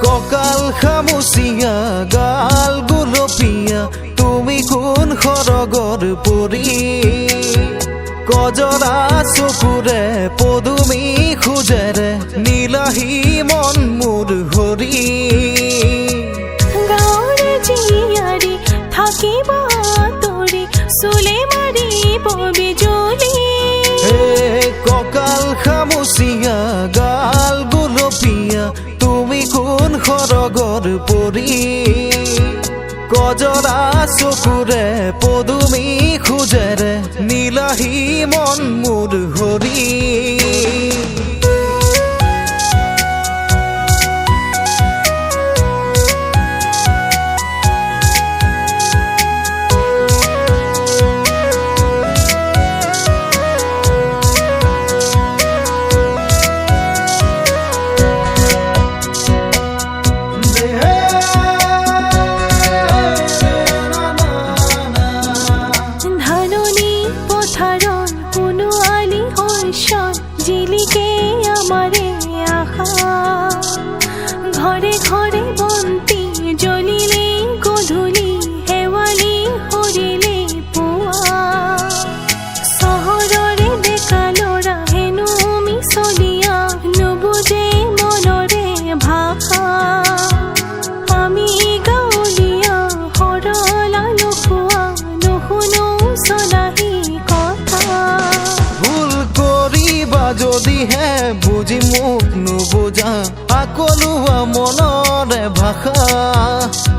ককাল খামুচিয়া গাল গুলপীয়া তুমি কোন সৰগৰ পৰি কজৰা চকুৰে পদুমী খোজেৰে নীলাহী মন মোৰ হৰি গাঁৱৰে জীয়াৰী থাকিব তৰি চুলে মাৰিব বিজুলী ককাল খামুচিয়া গাল গুলপীয়া তুমি কোন সৰগৰ পৰি কজৰা চকুৰে পদুমী খোজেৰে নীলাহী মন মোৰ হৰি জিলিকে আমারে আহা ঘরে ঘরে বন্তি জ্বলিলে গধূলি হেৱালি হৰিলে পুৱা চহৰৰে ডেকা ল'ৰা হেনো মিছলীয়া নুবুজে মনৰে ভাষা আমি গাঁৱলীয়া সৰলা নোখোৱা নুশুনো চলাহী কথা যদিহে বুজি মোক নুবুজা আকলুৱা মনৰে ভাষা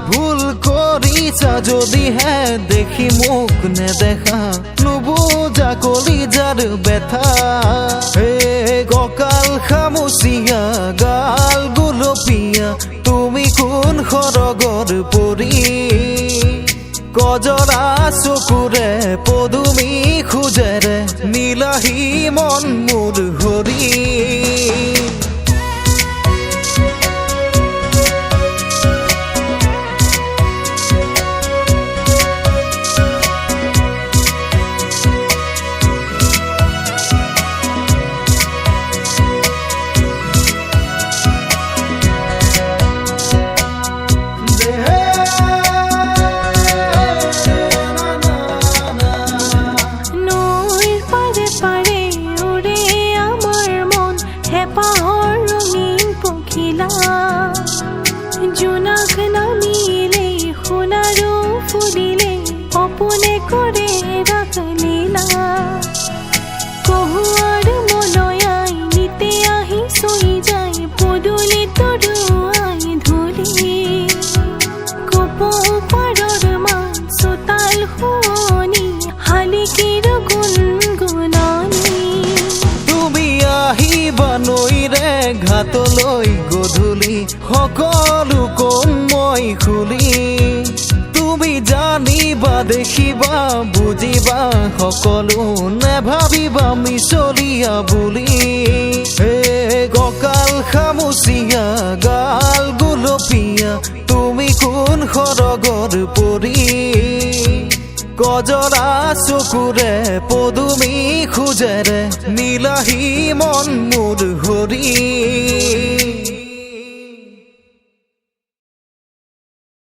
ভুল কৰিছা যদিহে দেখি মোক নেদেখা নুবুজা কলিজাৰ বেথা হে ককাল খামুচিয়া গাল গুলপীয়া তুমি কোন সৰগৰ পৰি কজৰা চকুৰে পদুমী খোজেৰে নীলাহী মন মোৰ হৰি জোনাক নামিলে সোণাৰু ফুলিলে অপোনে কৰে ৰাখলীলা কহুৱাৰ মলয়াই নিতে আহি চুই যায় পদূলি তৰুৱাই ধূলি কপৌ পাৰৰ মান চোতাল শুৱনি শালিকীৰ গুণগুণনি তুমি আহিবা নৈৰে ঘাটলৈ গধূলি সকলো কম মই খুলি তুমি জানিবা দেখিবা বুজিবা সকলো নেভাবিবা মিছলীয়া বুলি হে ককাল খামুচিয়া গাল গুলপীয়া তুমি কোন সৰগৰ পৰি কজৰা চকুৰে পদুমী খোজেৰে নীলাহী মন মোৰ হৰি